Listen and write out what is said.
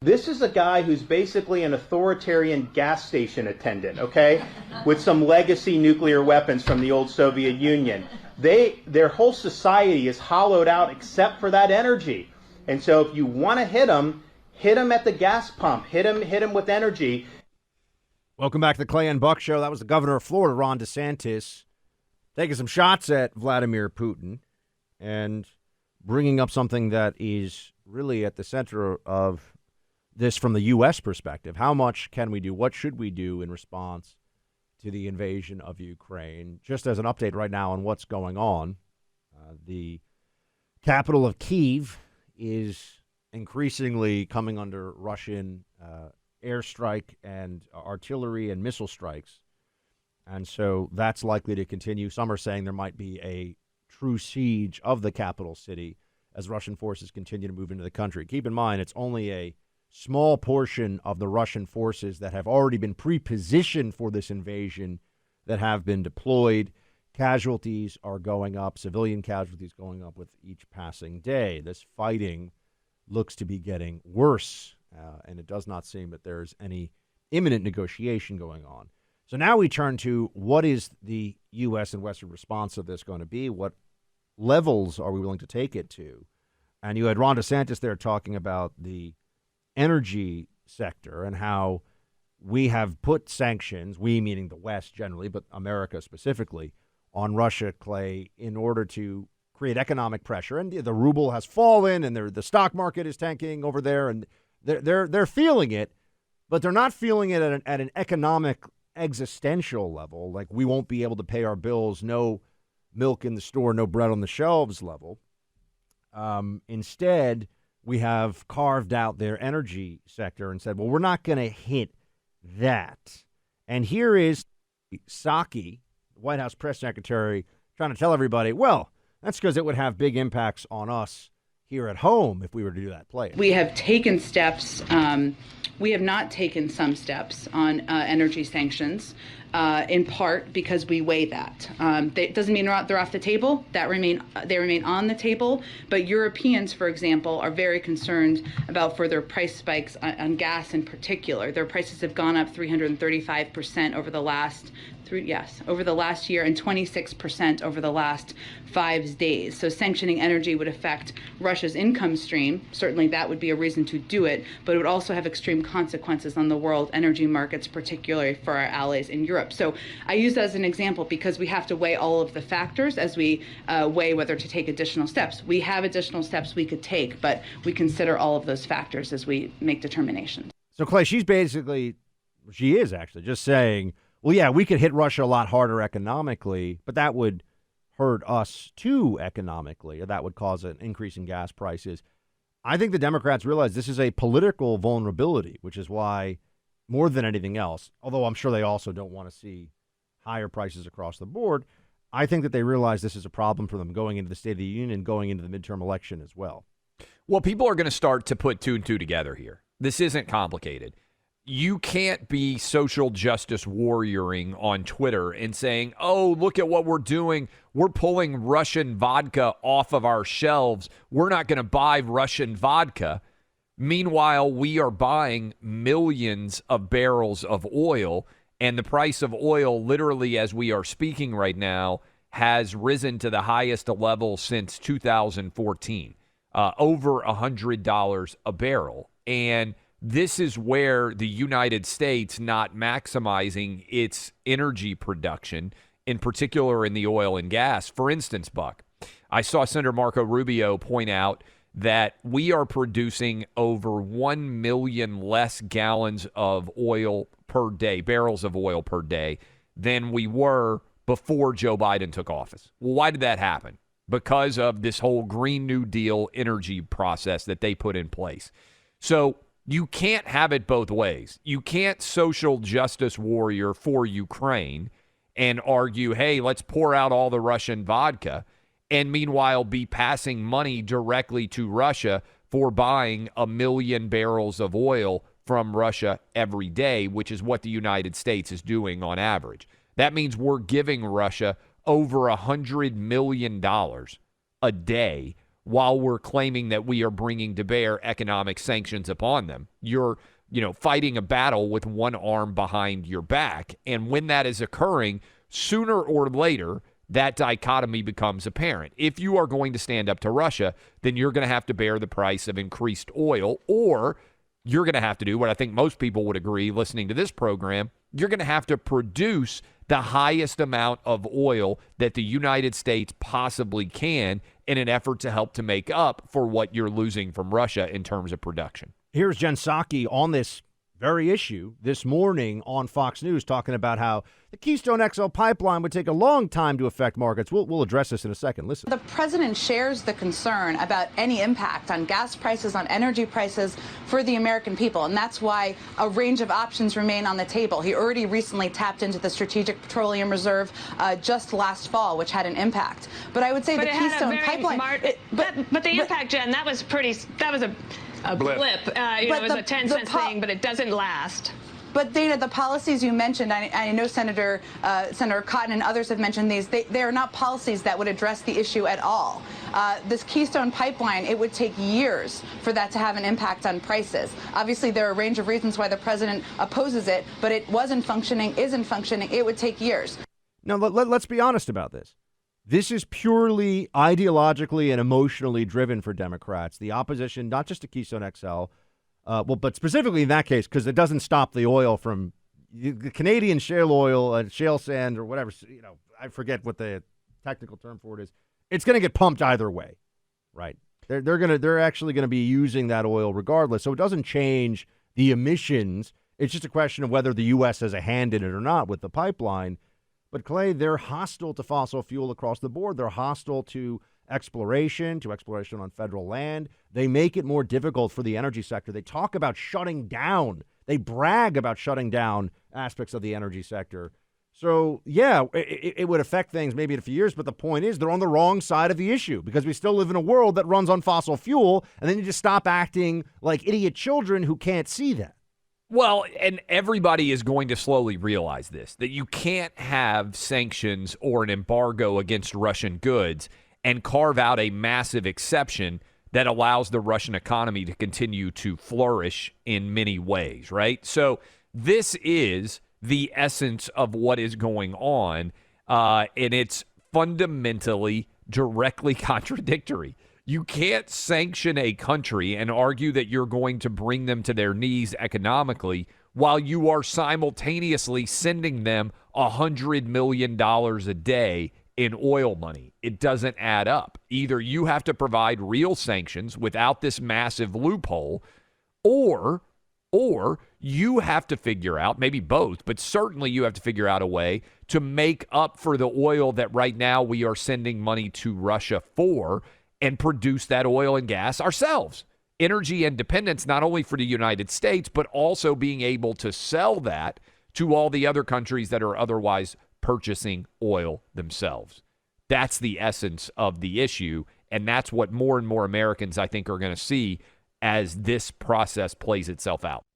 This is a guy who's basically an authoritarian gas station attendant, okay, with some legacy nuclear weapons from the old Soviet Union. Their whole society is hollowed out except for that energy. And so if you want to hit them at the gas pump, hit them with energy. Welcome back to the Clay and Buck Show. That was the governor of Florida, Ron DeSantis, taking some shots at Vladimir Putin and bringing up something that is really at the center of this from the U.S. perspective. How much can we do? What should we do in response to the invasion of Ukraine? Just as an update right now on what's going on, the capital of Kyiv is increasingly coming under Russian airstrike and artillery and missile strikes. And so that's likely to continue. Some are saying there might be a true siege of the capital city as Russian forces continue to move into the country. Keep in mind, it's only a small portion of the Russian forces that have already been pre-positioned for this invasion that have been deployed. Casualties are going up, civilian casualties going up with each passing day. This fighting looks to be getting worse, and it does not seem that there's any imminent negotiation going on. So now we turn to what is the U.S. and Western response of this going to be? What levels are we willing to take it to? And you had Ron DeSantis there talking about the energy sector and how we have put sanctions, we meaning the West generally, but America specifically, on Russia, Clay, in order to create economic pressure. And the ruble has fallen, and the stock market is tanking over there, and they're feeling it, but they're not feeling it at an economic existential level, like we won't be able to pay our bills, no milk in the store, no bread on the shelves level. Instead, we have carved out their energy sector and said, well, we're not going to hit that. And here is Psaki, the White House press secretary, trying to tell everybody, well, that's because it would have big impacts on us here at home if we were to do that play. We have taken steps. We have not taken some steps on energy sanctions, in part because we weigh that. It doesn't mean they're off the table. They remain on the table. But Europeans, for example, are very concerned about further price spikes on gas in particular. Their prices have gone up 335% over the last year and 26% over the last 5 days. So sanctioning energy would affect Russia's income stream. Certainly that would be a reason to do it, but it would also have extreme consequences on the world energy markets, particularly for our allies in Europe. So I use that as an example because we have to weigh all of the factors as we weigh whether to take additional steps. We have additional steps we could take, but we consider all of those factors as we make determinations. So, Clay, she is actually just saying, well, yeah, we could hit Russia a lot harder economically, but that would hurt us too economically, or that would cause an increase in gas prices. I think the Democrats realize this is a political vulnerability, which is why, more than anything else, although I'm sure they also don't want to see higher prices across the board, I think that they realize this is a problem for them going into the State of the Union and going into the midterm election as well. Well, people are going to start to put two and two together here. This isn't complicated. You can't be social justice warrioring on Twitter and saying, oh, look at what we're doing. We're pulling Russian vodka off of our shelves. We're not going to buy Russian vodka. Meanwhile, we are buying millions of barrels of oil, and the price of oil, literally as we are speaking right now, has risen to the highest level since 2014, over $100 a barrel. And this is where the United States not maximizing its energy production, in particular in the oil and gas. For instance, Buck, I saw Senator Marco Rubio point out that we are producing over 1 million less gallons of oil per day, barrels of oil per day, than we were before Joe Biden took office. Well, why did that happen? Because of this whole Green New Deal energy process that they put in place. So you can't have it both ways. You can't social justice warrior for Ukraine and argue, hey, let's pour out all the Russian vodka, and meanwhile be passing money directly to Russia for buying 1 million barrels of oil from Russia every day, which is what the United States is doing on average. That means we're giving Russia over $100 million a day while we're claiming that we are bringing to bear economic sanctions upon them. You're, fighting a battle with one arm behind your back. And when that is occurring, sooner or later, that dichotomy becomes apparent. If you are going to stand up to Russia, then you're going to have to bear the price of increased oil, or you're going to have to do what I think most people would agree listening to this program. You're going to have to produce the highest amount of oil that the United States possibly can in an effort to help to make up for what you're losing from Russia in terms of production. Here's Jen Psaki on this very issue this morning on Fox News, talking about how the Keystone XL pipeline would take a long time to affect markets. We'll address this in a second. Listen. The president shares the concern about any impact on gas prices, on energy prices for the American people, and that's why a range of options remain on the table. He already recently tapped into the Strategic Petroleum Reserve just last fall, which had an impact. But I would say the Keystone pipeline. But the impact, Jen, that was a blip. It was a 10-cent thing, but it doesn't last. But Dana, the policies you mentioned, I know Senator Cotton and others have mentioned these. They are not policies that would address the issue at all. This Keystone pipeline, it would take years for that to have an impact on prices. Obviously, there are a range of reasons why the president opposes it, but it wasn't functioning, isn't functioning. It would take years. Now, let's be honest about this. This is purely ideologically and emotionally driven for Democrats. The opposition, not just to Keystone XL, but specifically in that case, because it doesn't stop the oil from the Canadian shale oil and shale sand or whatever. I forget what the technical term for it is. It's going to get pumped either way, right? They're actually going to be using that oil regardless. So it doesn't change the emissions. It's just a question of whether the U.S. has a hand in it or not with the pipeline. But, Clay, they're hostile to fossil fuel across the board. They're hostile to exploration on federal land. They make it more difficult for the energy sector. They talk about shutting down. They brag about shutting down aspects of the energy sector. So, yeah, it would affect things maybe in a few years, but the point is they're on the wrong side of the issue because we still live in a world that runs on fossil fuel, and then you just stop acting like idiot children who can't see that. Well, and everybody is going to slowly realize this, that you can't have sanctions or an embargo against Russian goods and carve out a massive exception that allows the Russian economy to continue to flourish in many ways, right? So this is the essence of what is going on, and it's fundamentally directly contradictory. You can't sanction a country and argue that you're going to bring them to their knees economically while you are simultaneously sending them $100 million a day in oil money. It doesn't add up. Either you have to provide real sanctions without this massive loophole, or you have to figure out, maybe both, but certainly you have to figure out a way to make up for the oil that right now we are sending money to Russia for and produce that oil and gas ourselves. Energy independence, not only for the United States, but also being able to sell that to all the other countries that are otherwise purchasing oil themselves. That's the essence of the issue, and that's what more and more Americans, I think, are going to see as this process plays itself out.